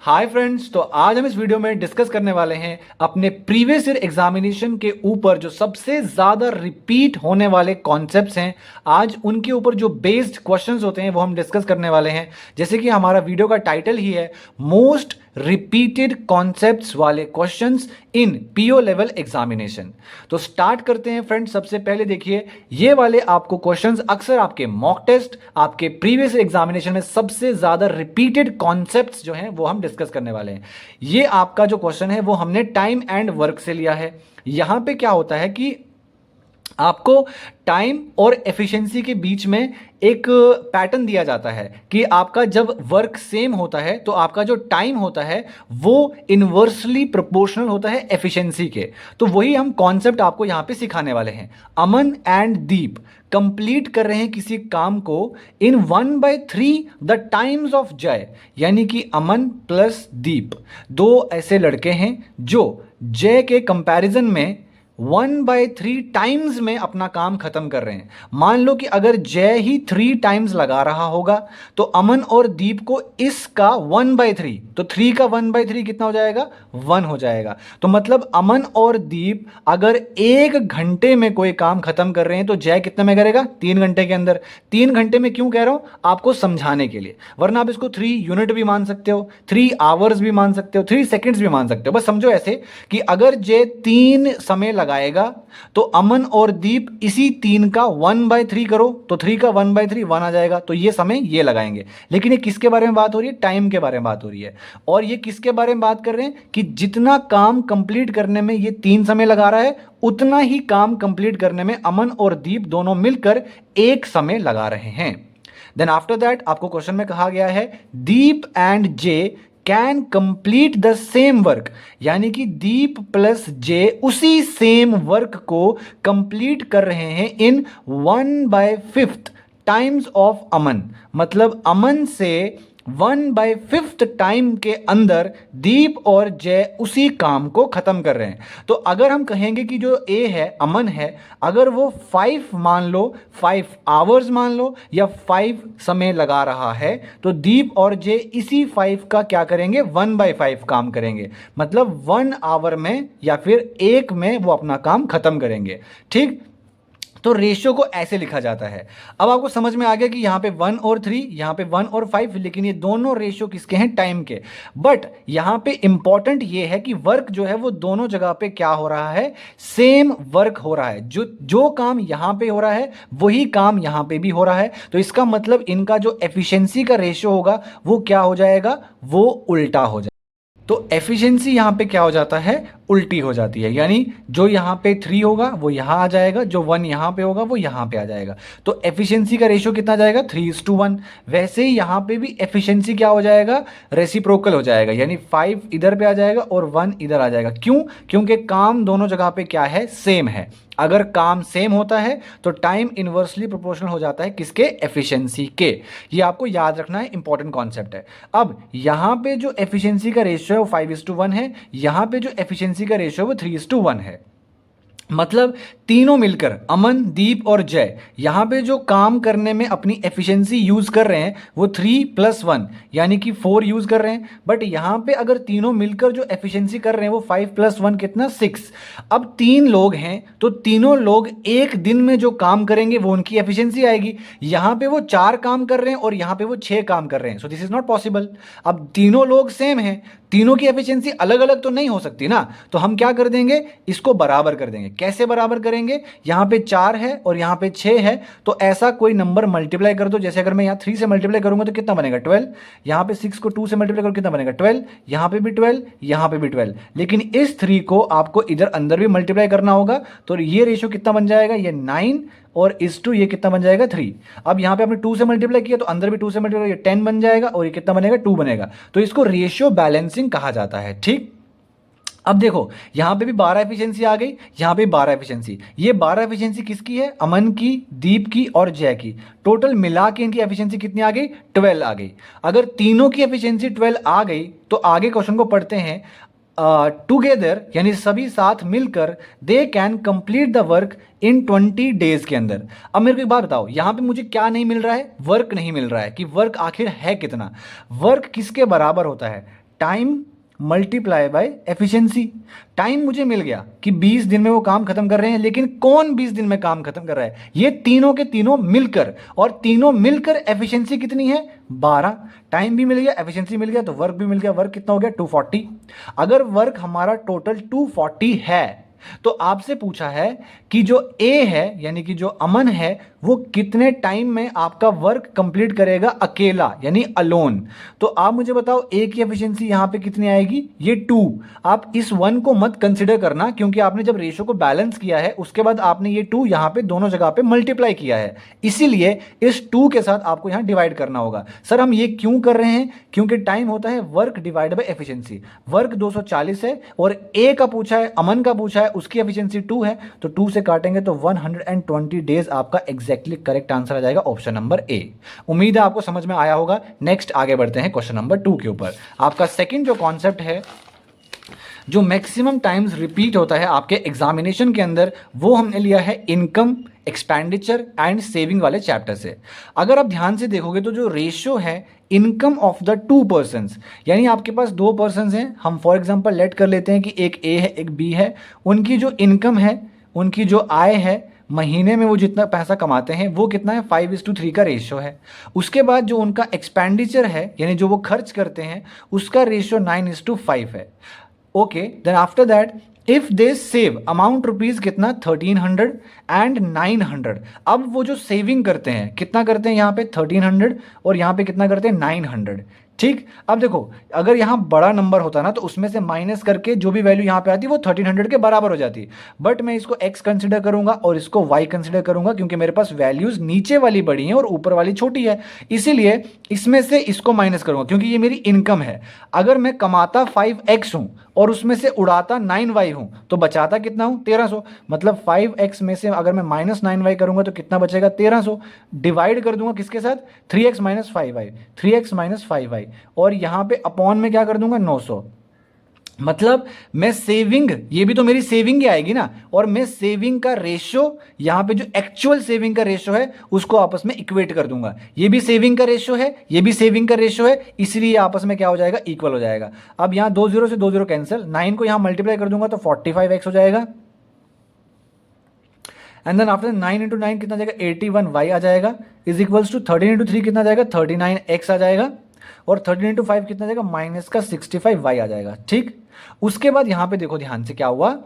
Hi friends, तो आज हम इस वीडियो में डिस्कस करने वाले हैं अपने प्रीवियस ईयर एग्जामिनेशन के ऊपर जो सबसे ज़्यादा रिपीट होने वाले कॉन्सेप्ट्स हैं। आज उनके ऊपर जो बेस्ड क्वेश्चंस होते हैं वो हम डिस्कस करने वाले हैं। जैसे कि हमारा वीडियो का टाइटल ही है मोस्ट रिपीटेड कॉन्सेप्ट्स वाले questions in PO level examination. तो स्टार्ट करते हैं फ्रेंड्स। सबसे पहले देखिए, ये वाले आपको क्वेश्चंस अक्सर आपके मॉक टेस्ट, आपके प्रीवियस एग्जामिनेशन में सबसे ज्यादा रिपीटेड कॉन्सेप्ट्स जो हैं वो हम डिस्कस करने वाले हैं। ये आपका जो क्वेश्चन है वो हमने टाइम एंड वर्क से लिया है। यहां पे क्या होता है कि आपको टाइम और एफिशिएंसी के बीच में एक पैटर्न दिया जाता है कि आपका जब वर्क सेम होता है तो आपका जो टाइम होता है वो इनवर्सली प्रोपोर्शनल होता है एफिशिएंसी के। तो वही हम कॉन्सेप्ट आपको यहां पे सिखाने वाले हैं। अमन एंड दीप कंप्लीट कर रहे हैं किसी काम को इन 1/3 द टाइम्स ऑफ जय, यानी कि अमन प्लस दीप दो ऐसे लड़के हैं जो जय के कंपैरिजन में 1/3 टाइम्स में अपना काम खत्म कर रहे हैं। मान लो कि अगर जय ही 3 टाइम्स लगा रहा होगा तो अमन और दीप को इसका 1/3, तो 3 का 1/3 कितना हो जाएगा? 1 हो जाएगा। तो मतलब अमन और दीप अगर 1 घंटे में कोई काम खत्म कर रहे हैं तो जय कितने में करेगा? 3 घंटे के अंदर। 3 घंटे में क्यों कह रहा हूं? आपको समझाने के लिए, वरना आप इसको 3 यूनिट भी मान सकते हो, 3 आवर्स भी मान सकते हो, 3 सेकेंड्स भी मान सकते हो। बस समझो ऐसे कि अगर जय 3 समय लगाएगा तो अमन और दीप इसी 3 का 1/3 करो तो 3 का 1/3 1 आ जाएगा। तो ये समय ये लगाएंगे। लेकिन ये किसके बारे में बात हो रही है? टाइम के बारे में बात हो रही है। और ये किसके बारे में बात कर रहे हैं कि जितना काम कंप्लीट करने में ये 3 समय लगा रहा है उतना ही काम कंप्लीट करने में अमन और दीप दोनों मिलकर 1 समय लगा रहे हैं। देन आफ्टर दैट आपको क्वेश्चन में कहा गया है Deep and J can complete the same work, यानी कि दीप प्लस जे उसी सेम वर्क को कंप्लीट कर रहे हैं इन 1/5 टाइम्स ऑफ अमन। मतलब अमन से 1/5 टाइम के अंदर दीप और जय उसी काम को खत्म कर रहे हैं। तो अगर हम कहेंगे कि जो ए है, अमन है, अगर वो 5 मान लो, 5 आवर्स मान लो, या 5 समय लगा रहा है तो दीप और जय इसी 5 का क्या करेंगे? 1/5 काम करेंगे। मतलब 1 आवर में या फिर 1 में वो अपना काम खत्म करेंगे। ठीक, तो रेशियो को ऐसे लिखा जाता है। अब आपको समझ में आ गया कि यहां पे 1 और 3, यहां पे 1 और 5, लेकिन ये दोनों रेशियो किसके हैं? टाइम के। बट यहां पे इंपॉर्टेंट ये है कि वर्क जो है वो दोनों जगह पे क्या हो रहा है? सेम वर्क हो रहा है। जो काम यहां पे हो रहा है वही काम यहां पे भी हो रहा है। तो इसका मतलब इनका जो एफिशिएंसी का रेशियो होगा वो क्या हो जाएगा? वो उल्टा हो जाएगा। तो एफिशिएंसी यहां पे क्या हो जाता है? उल्टी हो जाती है। यानी जो यहां पे 3 होगा वो यहां आ जाएगा, जो 1 यहां पे होगा वो यहां पे आ जाएगा। तो एफिशिएंसी का रेशियो कितना जाएगा? 3:1। वैसे ही यहां पे भी एफिशिएंसी क्या हो जाएगा? रेसिप्रोकल हो जाएगा, यानी 5 इधर पे आ जाएगा और 1 इधर आ जाएगा। क्यों? क्योंकि काम दोनों जगह पे क्या है? सेम है। अगर काम सेम होता है तो टाइम इनवर्सली प्रोपोर्शनल हो जाता है किसके? एफिशिएंसी के। ये आपको याद रखना है, इंपॉर्टेंट कॉन्सेप्ट है। अब यहां पे जो एफिशिएंसी का रेशियो है वो 5:1 है, यहां पे जो एफिशिएंसी का रेशियो है वो 3:1 है। मतलब तीनों मिलकर अमन, दीप और जय यहां पे जो काम करने में अपनी एफिशिएंसी यूज कर रहे हैं वो 3 + 1 यानी कि 4 यूज कर रहे हैं। बट यहां पे अगर तीनों मिलकर जो एफिशिएंसी कर रहे हैं वो 5 + 1 कितना? 6। अब 3 लोग हैं तो तीनों लोग एक दिन में जो काम करेंगे वो उनकी एफिशिएंसी आएगी। यहां पे वो 4 काम कर रहे हैं और यहां पे वो 6 काम कर रहे हैं। So this is not possible. अब तीनों लोग सेम हैं, तीनों की एफिशिएंसी अलग अलग तो नहीं हो सकती ना। तो हम क्या कर देंगे? इसको बराबर कर देंगे। कैसे बराबर करेंगे? यहां पे 4 है और यहां पे 6 है, तो ऐसा कोई नंबर मल्टीप्लाई कर दो। जैसे अगर मैं यहां 3 से मल्टीप्लाई करूंगा तो कितना बनेगा? 12। यहां पे 6 को 2 से मल्टीप्लाई करूंगा कितना बनेगा? 12। यहां पे भी 12, यहां पे भी 12। लेकिन इस 3 को आपको इधर अंदर भी मल्टीप्लाई करना होगा। तो ये रेशियो कितना बन जाएगा? ये 9 और इस 2 ये कितना बन जाएगा? 3। अब यहां पे आपने 2 से मल्टीप्लाई किया तो अंदर भी 2 से मल्टीप्लाई, ये 10 बन जाएगा और ये कितना बनेगा? 2 बनेगा। तो इसको रेशियो बैलेंसिंग कहा जाता है। ठीक, अब देखो यहां पे भी 12 एफिशिएंसी आ गई, यहां पे 12 एफिशिएंसी। ये 12 एफिशिएंसी किसकी है? अमन की, दीप की और जय की। टोटल मिला के इनकी एफिशिएंसी कितनी आ गई? 12 आ गई। अगर तीनों की एफिशिएंसी 12 आ गई तो आगे क्वेश्चन को पढ़ते हैं। टुगेदर यानी सभी साथ मिलकर they can complete the work in 20 days के अंदर। अब मेरे को एक बात बताओ, यहां पे मुझे क्या नहीं मिल रहा है? वर्क नहीं मिल रहा है कि वर्क आखिर है कितना। वर्क किसके बराबर होता है? Time multiply by efficiency. Time मुझे मिल गया कि 20 दिन में वो काम खत्म कर रहे हैं, लेकिन कौन 20 दिन में काम खत्म कर रहा है? ये तीनों के तीनों मिलकर, और तीनों मिलकर एफिशिएंसी कितनी है? 12। टाइम भी मिल गया, एफिशिएंसी मिल गया, तो वर्क भी मिल गया। वर्क कितना हो गया? 240। अगर वर्क हमारा टोटल 240 है तो आपसे पूछा है कि जो ए है यानी कि जो अमन है वो कितने टाइम में आपका वर्क कंप्लीट करेगा अकेला, यानी अलोन। तो आप मुझे बताओ ए की एफिशिएंसी यहां पे कितनी आएगी? ये 2। आप इस 1 को मत कंसिडर करना, क्योंकि आपने जब रेशियो को बैलेंस किया है उसके बाद आपने ये 2 यहां पे दोनों जगह पे मल्टीप्लाई किया है, इसीलिए इस 2 के साथ आपको यहां डिवाइड करना होगा। सर हम ये क्यों कर रहे हैं? क्योंकि टाइम होता है work divide by efficiency. Work 240 है और ए का पूछा है, अमन का पूछा है, उसकी एफिशिएंसी 2 है, तो 2 से काटेंगे तो 120 डेज आपका एग्जैक्टली करेक्ट आंसर आ जाएगा, ऑप्शन नंबर ए। उम्मीद है आपको समझ में आया होगा। नेक्स्ट आगे बढ़ते हैं क्वेश्चन नंबर 2 के ऊपर। आपका सेकंड जो कॉन्सेप्ट है जो मैक्सिमम टाइम्स रिपीट होता है आपके एग्जामिनेशन के अंदर, वो हमने लिया है इनकम, एक्सपेंडिचर एंड सेविंग वाले चैप्टर से। अगर आप ध्यान से देखोगे तो जो रेशियो है इनकम ऑफ द 2 पर्सन्स, यानी आपके पास 2 पर्सन्स हैं, हम फॉर एग्जांपल लेट कर लेते हैं कि एक ए है एक बी है, उनकी जो इनकम है, उनकी जो आय है, महीने में वो जितना पैसा कमाते हैं वो कितना है? 5:3 का रेशियो है। उसके बाद जो उनका एक्सपेंडिचर है यानी जो वो खर्च करते हैं उसका रेशियो 9:5 है। Okay, then after that if they save amount rupees कितना? 1300 एंड 900। अब वो जो सेविंग करते हैं कितना करते हैं? यहाँ पे 1300 और यहाँ पे कितना करते हैं? 900। ठीक, अब देखो अगर यहाँ बड़ा नंबर होता ना तो उसमें से माइनस करके जो भी वैल्यू यहाँ पे आती वो 1300 के बराबर हो जाती, बट मैं इसको x कंसिडर करूंगा और इसको y कंसिडर करूंगा क्योंकि मेरे पास वैल्यूज नीचे वाली बड़ी हैं और ऊपर वाली छोटी है, इसीलिए इसमें से इसको माइनस करूंगा क्योंकि ये मेरी इनकम है। अगर मैं कमाता 5x हूं और उसमें से उड़ाता 9y हूं तो बचाता कितना हूं? 1300। मतलब 5x में से अगर मैं -9y करूंगा तो कितना बचेगा? 1300। डिवाइड कर दूंगा किसके साथ? 3x - 5y, 3x - 5y, और यहां पे अपॉन में क्या कर दूंगा? 900। मतलब मैं सेविंग, ये भी तो मेरी सेविंग ही आएगी ना, और मैं सेविंग का रेशियो यहां पे जो एक्चुअल सेविंग का रेशियो है उसको आपस में इक्वेट कर दूंगा। ये भी सेविंग का रेशियो है, ये भी सेविंग का रेशियो है, इसलिए आपस में क्या हो जाएगा? इक्वल हो जाएगा। अब यहां 2 0 से 2 0 कैंसिल, 9 को यहां मल्टीप्लाई कर दूंगा तो 45x हो जाएगा, एंड देन आफ्टर 9 × 9 कितना जाएगा? 81y आ जाएगा, इज इक्वल्स टू 13 × 3 कितना जाएगा? 39x आ जाएगा, और 13 × 5 कितना जाएगा? -65y आ जाएगा। ठीक, उसके बाद यहां पे देखो ध्यान से क्या हुआ,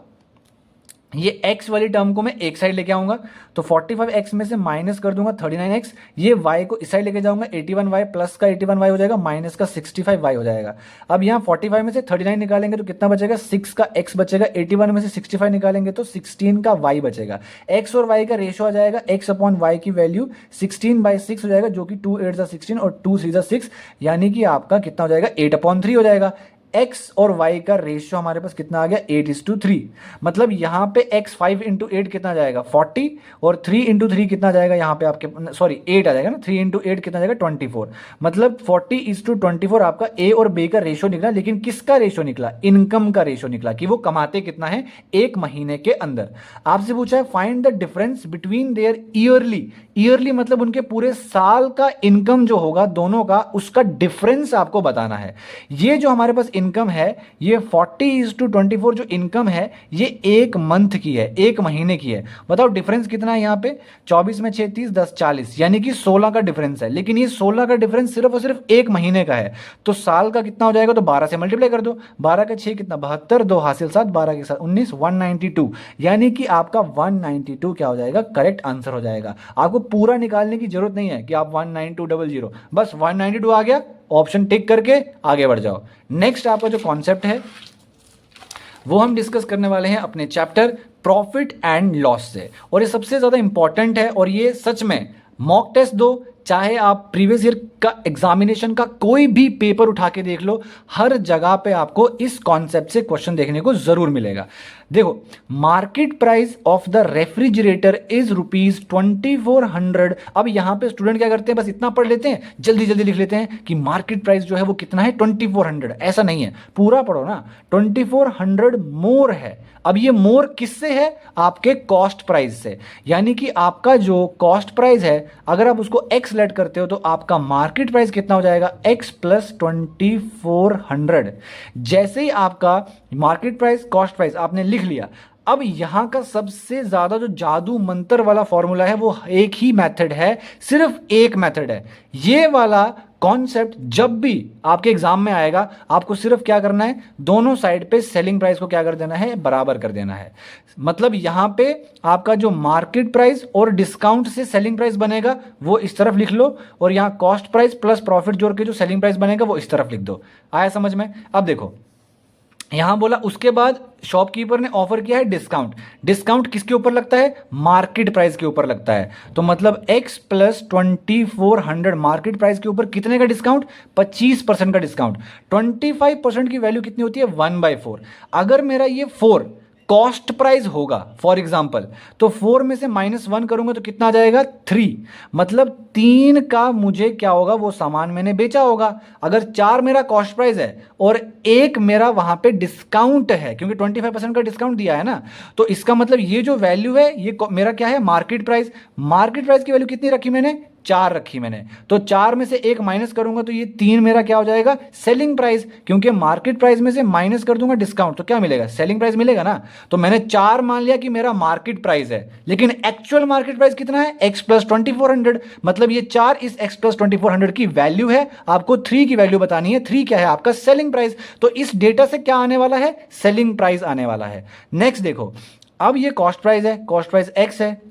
ये x वाली टर्म को मैं एक साइड लेके आऊंगा तो 45x में से माइनस कर दूंगा 39x, ये y को इस साइड लेके जाऊंगा 81y प्लस का 81y हो जाएगा माइनस का 65y हो जाएगा। अब यहाँ 45 में से 39 निकालेंगे तो कितना बचेगा? 6 का x बचेगा, 81 में से 65 निकालेंगे तो 16 का y बचेगा। x और y का रेशियो आ जाएगा x/y की वैल्यू 16/6 हो जाएगा, जो कि 2 8 16 और 2 3 6, यानी कि आपका कितना हो जाएगा? 8/3 हो जाएगा। x और y का रेशियो हमारे पास कितना आ गया? 8:3। मतलब यहाँ पे x 5 × 8 कितना जाएगा? 40, और 3 × 3 कितना जाएगा? यहाँ पे आपके सॉरी 8 आ जाएगा ना, 3 × 8 कितना जाएगा? 24। मतलब 40:24 आपका a और b का रेशियो निकला, लेकिन किसका रेशियो निकला? इनकम का रेशियो निकला, कि वो कमाते कितना है एक महीने के अंदर। आपसे पूछा है find the difference between their yearly. Yearly मतलब उनके पूरे साल का इनकम जो होगा दोनों का, उसका डिफरेंस आपको बताना है। ये जो हमारे पास इनकम है, ये 40:24 जो इनकम है ये एक मंथ की है, एक महीने की है। बताओ डिफरेंस कितना है यहाँ पे? 24 में 6 30 10 40, यानी कि 16 का डिफरेंस है, लेकिन ये 16 का डिफरेंस सिर्फ और सिर्फ एक महीने का है। तो साल का कितना हो जाएगा? तो 12 से मल्टीप्लाई कर दो, 12 का 6 कितना? 72, 2 हासिल 7, 12 के साथ 19, 192, यानी कि आपका 192 क्या हो जाएगा? करेक्ट आंसर हो जाएगा। आपको पूरा निकालने की जरूरत नहीं है कि आप 19200, बस 192 आ गया, ऑप्शन टिक करके आगे बढ़ जाओ। नेक्स्ट आपका जो कॉन्सेप्ट है वो हम डिस्कस करने वाले हैं अपने चैप्टर प्रॉफिट एंड लॉस से, और ये सबसे ज्यादा इंपॉर्टेंट है, और ये सच में मॉक टेस्ट दो, चाहे आप प्रीवियस ईयर का एग्जामिनेशन का कोई भी पेपर उठा के देख लो, हर जगह पे आपको इस कॉन्सेप्ट से क्वेश्चन देखने को जरूर मिलेगा। देखो, market price of the refrigerator is ₹2400। अब यहां पे स्टूडेंट क्या करते हैं? बस इतना पढ़ लेते हैं, जल्दी जल्दी लिख लेते हैं कि मार्केट प्राइस जो है वो कितना है? 2400। ऐसा नहीं है, पूरा पढ़ो ना। 2400 मोर है। अब ये मोर किससे है? आपके कॉस्ट प्राइस से, यानी कि आपका जो कॉस्ट प्राइस है अगर आप उसको x x लेट करते हो तो आपका मार्केट प्राइस कितना हो जाएगा, x प्लस 2400। जैसे ही आपका मार्केट प्राइस कॉस्ट प्राइस आपने लिख लिया, अब यहां का सबसे ज्यादा जो जादू मंत्र वाला फॉर्मूला है वो एक ही मेथड है, सिर्फ एक मेथड है। ये वाला कॉन्सेप्ट जब भी आपके एग्जाम में आएगा, आपको सिर्फ क्या करना है, दोनों साइड पे सेलिंग प्राइस को क्या कर देना है, बराबर कर देना है। मतलब यहां पे आपका जो मार्केट प्राइस और डिस्काउंट से सेलिंग प्राइस बनेगा वो इस तरफ लिख लो, और यहां कॉस्ट प्राइस प्लस प्रॉफिट जोड़ के जो सेलिंग प्राइस बनेगा वो इस तरफ लिख दो। आया समझ में? अब देखो यहां बोला उसके बाद शॉपकीपर ने ऑफर किया है डिस्काउंट। डिस्काउंट किसके ऊपर लगता है, मार्केट प्राइस के ऊपर लगता है। तो मतलब x प्लस 2400 मार्केट प्राइस के ऊपर कितने का डिस्काउंट, 25% का डिस्काउंट। 25% की वैल्यू कितनी होती है, 1/4। अगर मेरा ये 4 कॉस्ट प्राइस होगा फॉर एग्जाम्पल, तो 4 में से -1 करूंगा तो कितना आ जाएगा, 3। मतलब 3 का मुझे क्या होगा, वो सामान मैंने बेचा होगा। अगर 4 मेरा कॉस्ट प्राइस है और 1 मेरा वहां पे डिस्काउंट है, क्योंकि 25% का डिस्काउंट दिया है ना, तो इसका मतलब ये जो वैल्यू है ये मेरा क्या है, मार्केट प्राइस। मार्केट प्राइस की वैल्यू कितनी रखी मैंने, 4 रखी मैंने। तो 4 में से 1 माइनस करूंगा तो ये 3 मेरा क्या हो जाएगा, सेलिंग प्राइस। क्योंकि मार्केट प्राइस में से माइनस कर दूंगा डिस्काउंट तो क्या मिलेगा, सेलिंग प्राइस मिलेगा ना। तो मैंने 4 मान लिया कि मेरा मार्केट प्राइस है, लेकिन एक्चुअल मार्केट प्राइस कितना है, x प्लस 2400। मतलब ये 4 इस x प्लस 2400 की वैल्यू है। आपको 3 की वैल्यू बतानी है। 3 क्या है, आपका सेलिंग प्राइस। तो इस डेटा से क्या आने वाला है, सेलिंग प्राइस आने वाला है। नेक्स्ट देखो, अब ये कॉस्ट प्राइस है, कॉस्ट प्राइस x है,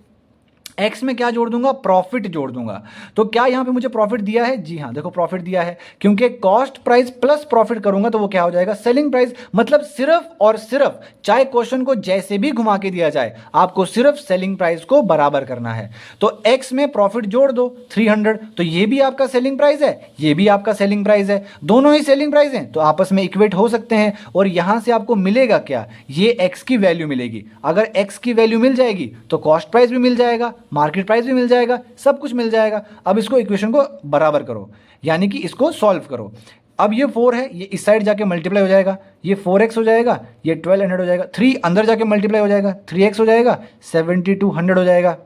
एक्स में क्या जोड़ दूंगा, प्रॉफिट जोड़ दूंगा। तो क्या यहां पे मुझे प्रॉफिट दिया है, जी हां देखो प्रॉफिट दिया है, क्योंकि कॉस्ट प्राइस प्लस प्रॉफिट करूंगा तो वो क्या हो जाएगा, सेलिंग प्राइस। मतलब सिर्फ और सिर्फ, चाहे क्वेश्चन को जैसे भी घुमा के दिया जाए, आपको सिर्फ सेलिंग प्राइस को बराबर करना है। तो एक्स में प्रॉफिट जोड़ दो 300, तो ये भी आपका सेलिंग प्राइस है, ये भी आपका सेलिंग प्राइस है, दोनों ही सेलिंग प्राइस हैं, तो आपस में इक्वेट हो सकते हैं। और यहां से आपको मिलेगा क्या, ये एक्स की वैल्यू मिलेगी। अगर एक्स की वैल्यू मिल जाएगी तो कॉस्ट प्राइस भी मिल जाएगा, मार्केट प्राइस भी मिल जाएगा, सब कुछ मिल जाएगा। अब इसको इक्वेशन को बराबर करो, यानी कि इसको सॉल्व करो। अब ये 4 है, ये इस साइड जाके मल्टीप्लाई हो जाएगा, ये 4x हो जाएगा, ये 1200 हो जाएगा। 3 अंदर जाके मल्टीप्लाई हो जाएगा, 3x हो जाएगा, 7200 हो जाएगा।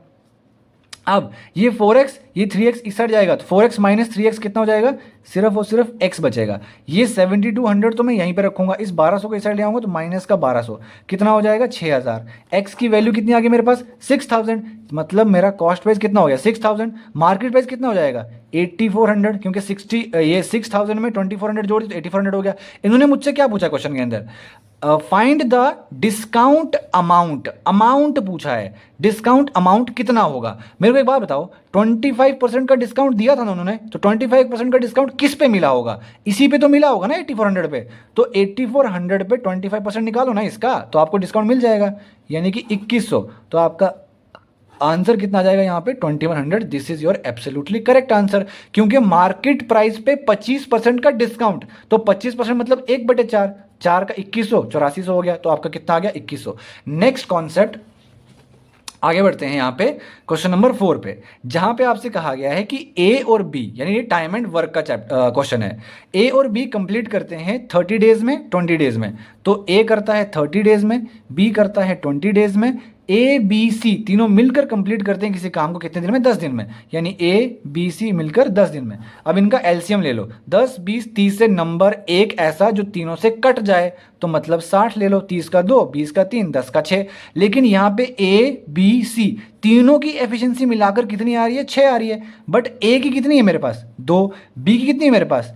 अब ये 4x, ये 3x इस साइड जाएगा, तो 4x माइनस 3x कितना हो जाएगा, सिर्फ और सिर्फ x बचेगा। ये 7200 तो मैं यहीं पे रखूंगा, इस 1200 को इस साइड ले आऊंगा तो माइनस का 1200 कितना हो जाएगा, 6000। x की वैल्यू कितनी आ गई मेरे पास, 6000। मतलब मेरा कॉस्ट प्राइस कितना हो गया, 6000। मार्केट प्राइस कितना हो जाएगा, 8400, क्योंकि 6000 में 2400 जोड़ दी तो 8400 हो गया। इन्होंने मुझसे क्या पूछा क्वेश्चन के अंदर, find the discount amount. Amount पूछा है, डिस्काउंट अमाउंट कितना होगा। मेरे को एक बात बताओ, 25% का डिस्काउंट दिया था ना उन्होंने, तो 25% का डिस्काउंट किस पे मिला होगा, इसी पे तो मिला होगा ना, 8400 पे। तो 8400 पे 25% निकालो ना इसका, तो आपको डिस्काउंट मिल जाएगा, यानी कि 2100। तो आपका आंसर कितना आ जाएगा यहाँ पे, 2100। This is your absolutely correct answer, क्योंकि मार्केट प्राइस पे 25% का डिस्काउंट, तो 25% मतलब 1/4, 4 का 2100, 8400 हो गया। तो आपका कितना आ गया, 2100। नेक्स्ट कॉन्सेप्ट, आगे बढ़ते हैं यहाँ पे क्वेश्चन नंबर 4 पे, जहां पे आपसे कहा गया है कि ए और बी, यानी ये टाइम एंड वर्क का क्वेश्चन है। ए और बी कंप्लीट करते हैं 30 डेज में, 20 डेज में। तो ए करता है 30 डेज में, बी करता है 20 डेज में, ए बी सी तीनों मिलकर कंप्लीट करते हैं किसी काम को कितने दिन में, 10 दिन में, यानी ए बी सी मिलकर 10 दिन में। अब इनका एलसीएम ले लो, 10 20 30 से नंबर एक ऐसा जो तीनों से कट जाए, तो मतलब 60 ले लो, 30 का 2, 20 का 3, 10 का 6। लेकिन यहाँ पे ए बी सी तीनों की एफिशिएंसी मिलाकर कितनी आ रही है, 6 आ रही है। बट ए की कितनी है मेरे पास, 2, बी की कितनी है मेरे पास,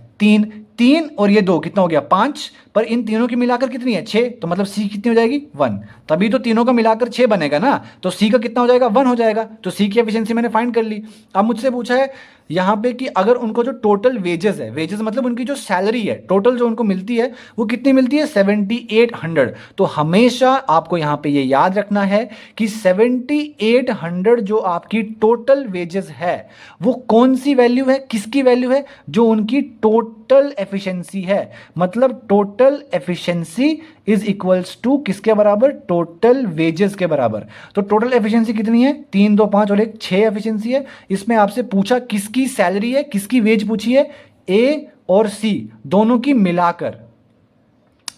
3 और ये 2 कितना हो गया, 5। पर इन तीनों की मिलाकर कितनी है, 6। तो मतलब सी कितनी हो जाएगी, 1। तभी तो तीनों का मिलाकर 6 बनेगा ना, तो सी का कितना हो जाएगा, 1 हो जाएगा। तो सी की एफिशिएंसी मैंने फाइंड कर ली। अब मुझसे पूछा है यहाँ पे कि अगर उनको जो टोटल वेजेस है, वेजेस मतलब उनकी जो सैलरी है, टोटल जो उनको मिलती है वो कितनी मिलती है, 7800। तो हमेशा आपको यहाँ पे ये याद रखना है कि 7800 जो आपकी टोटल वेजेस है वो कौन सी वैल्यू है, किसकी वैल्यू है, जो उनकी टोटल एफिशिएंसी है। मतलब total efficiency is equals to किसके बराबर, टोटल वेजेस के बराबर। तो टोटल एफिशिएंसी कितनी है, 3 2 5 और 1 6 एफिशिएंसी है। इसमें आपसे पूछा किसकी सैलरी है, किसकी वेज पूछी है, ए और सी दोनों की मिलाकर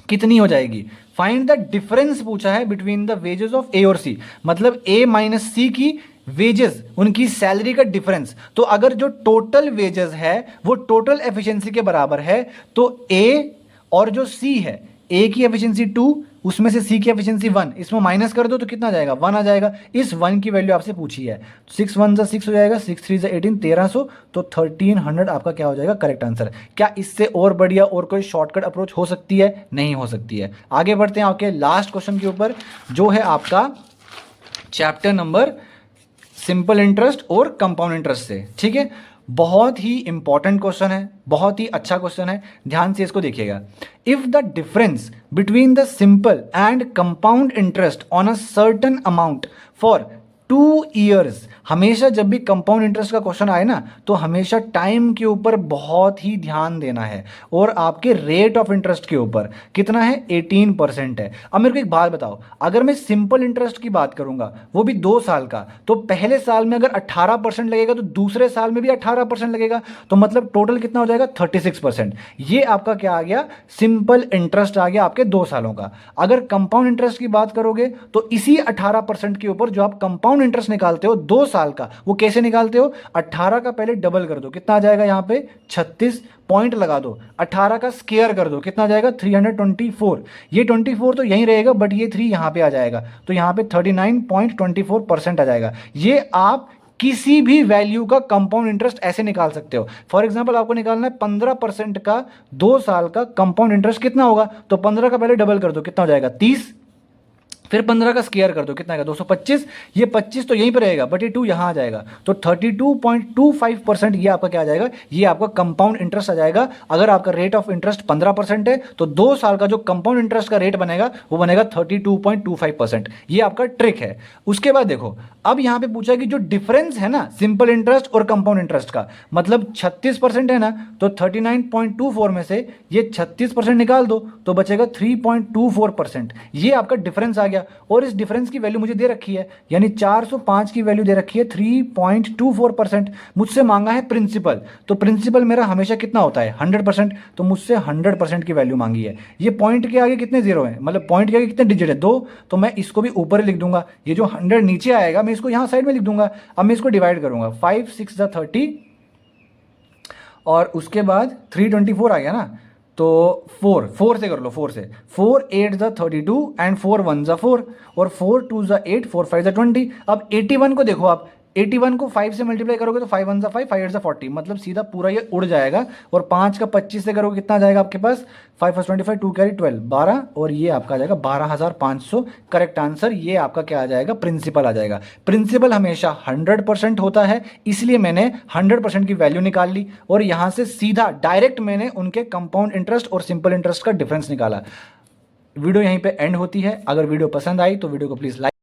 कितनी हो जाएगी। फाइंड द डिफरेंस पूछा है बिटवीन द वेजेस ऑफ ए और सी, मतलब ए माइनस सी की वेजेस, उनकी सैलरी का डिफरेंस, तो अगर जो टोटल वेजेस है वो टोटल एफिशिएंसी के बराबर है, तो ए और जो सी है, ए की एफिशिएंसी 2, उसमें से सी की एफिशिएंसी 1, इसमें माइनस कर दो तो कितना आ जाएगा, 1 आ जाएगा। इस 1 की वैल्यू आपसे पूछी है, 6 1 जा 6 हो जाएगा, 6 3 जा 18, 1300, तो 1300 आपका क्या हो जाएगा, करेक्ट आंसर। क्या इससे और बढ़िया और कोई शॉर्टकट अप्रोच हो सकती है? नहीं हो सकती है। आगे बढ़ते हैं आपके लास्ट क्वेश्चन के ऊपर, जो है आपका चैप्टर नंबर सिंपल इंटरेस्ट और कंपाउंड इंटरेस्ट से। ठीक है, बहुत ही इंपॉर्टेंट क्वेश्चन है, बहुत ही अच्छा क्वेश्चन है, ध्यान से इसको देखिएगा। If the difference between the simple and compound interest on a certain amount for 2 years, हमेशा जब भी कंपाउंड इंटरेस्ट का क्वेश्चन आए ना, तो हमेशा टाइम के ऊपर बहुत ही ध्यान देना है, और आपके रेट ऑफ इंटरेस्ट के ऊपर कितना है, 18% है। अब मेरे को एक बात बताओ, अगर मैं सिंपल इंटरेस्ट की बात करूंगा, वो भी 2 साल का, तो पहले साल में अगर 18% लगेगा तो दूसरे साल में भी 18% लगेगा, तो मतलब टोटल कितना हो जाएगा, 36%। ये आपका क्या आ गया, सिंपल इंटरेस्ट आ गया आपके 2 सालों का। अगर कंपाउंड इंटरेस्ट की बात करोगे तो इसी 18% के ऊपर जो आप कंपाउंड इंटरेस्ट निकालते हो 2 साल का, वो कैसे निकालते हो, 18 का पहले डबल कर दो, कितना आ जाएगा यहाँ पे 36, पॉइंट लगा दो, 18 का स्क्वायर कर दो, कितना आ जाएगा 324। ये 24 तो यहीं रहेगा, बट ये 3 यहाँ पे आ जाएगा, तो यहाँ पे 39.24% आ जाएगा। ये आप किसी भी वैल्यू का कंपाउंड इंटरेस्ट ऐसे निकाल सकते हो। फॉर एग्जांपल आपको निकालना है 15% का 2 साल का कंपाउंड इंटरेस्ट कितना होगा, तो 15 का पहले डबल कर दो, कितना हो जाएगा 30, फिर 15 का स्क्वायर कर दो, कितना आएगा 225, ये 25 तो यहीं पर रहेगा, बट ये 2 यहाँ आ जाएगा, तो 32.25% ये आपका क्या आ जाएगा, ये आपका कंपाउंड इंटरेस्ट आ जाएगा। अगर आपका रेट ऑफ इंटरेस्ट 15% है, तो 2 साल का जो कंपाउंड इंटरेस्ट का रेट बनेगा वो बनेगा 32.25%। ये आपका ट्रिक है। उसके बाद देखो, अब यहाँ पे पूछा कि जो डिफरेंस है ना सिंपल इंटरेस्ट और कंपाउंड इंटरेस्ट का, मतलब 36% है ना, तो 39.24 में से ये 36% निकाल दो तो बचेगा 3.24%। ये आपका डिफरेंस आ गया, और इस डिफरेंस की वैल्यू मुझे दे रखी है, यानी 405 की वैल्यू दे रखी है, 3.24%। मुझसे मांगा है प्रिंसिपल, तो प्रिंसिपल मेरा हमेशा कितना होता है 100%, तो मुझसे 100% की वैल्यू मांगी है। ये पॉइंट के आगे कितने जीरो हैं, मतलब पॉइंट के आगे कितने डिजिट है, 2, तो मैं इसको भी ऊपर ही लिख दूंगा। ये जो 100 नीचे आएगा मैं इसको यहां साइड में लिख दूंगा। अब मैं इसको डिवाइड करूंगा, 5 6 जा 30, और उसके बाद 324 आ गया ना, तो 4 से कर लो, 4 से, 4 8 जा 32 एंड 4 1 जा 4, और 4 2 जा 8, 4 5 जा 20। अब 81 को देखो आप, 81 को 5 से मल्टीप्लाई करोगे तो 5 1 जा 5, 5 8 जा 40, मतलब सीधा पूरा ये उड़ जाएगा। और 5 का 25 से करोगे कितना आ जाएगा आपके पास, 5 + 25, 2 कैरी 12, 12, और ये आपका आ जाएगा 12,500। करेक्ट आंसर ये आपका क्या आ जाएगा, प्रिंसिपल आ जाएगा। प्रिंसिपल हमेशा 100% होता है, इसलिए मैंने 100% की वैल्यू निकाल ली, और यहां से सीधा डायरेक्ट मैंने उनके कंपाउंड इंटरेस्ट और सिंपल इंटरेस्ट का डिफरेंस निकाला। वीडियो यहीं पे एंड होती है। अगर वीडियो पसंद आई तो वीडियो को प्लीज लाइक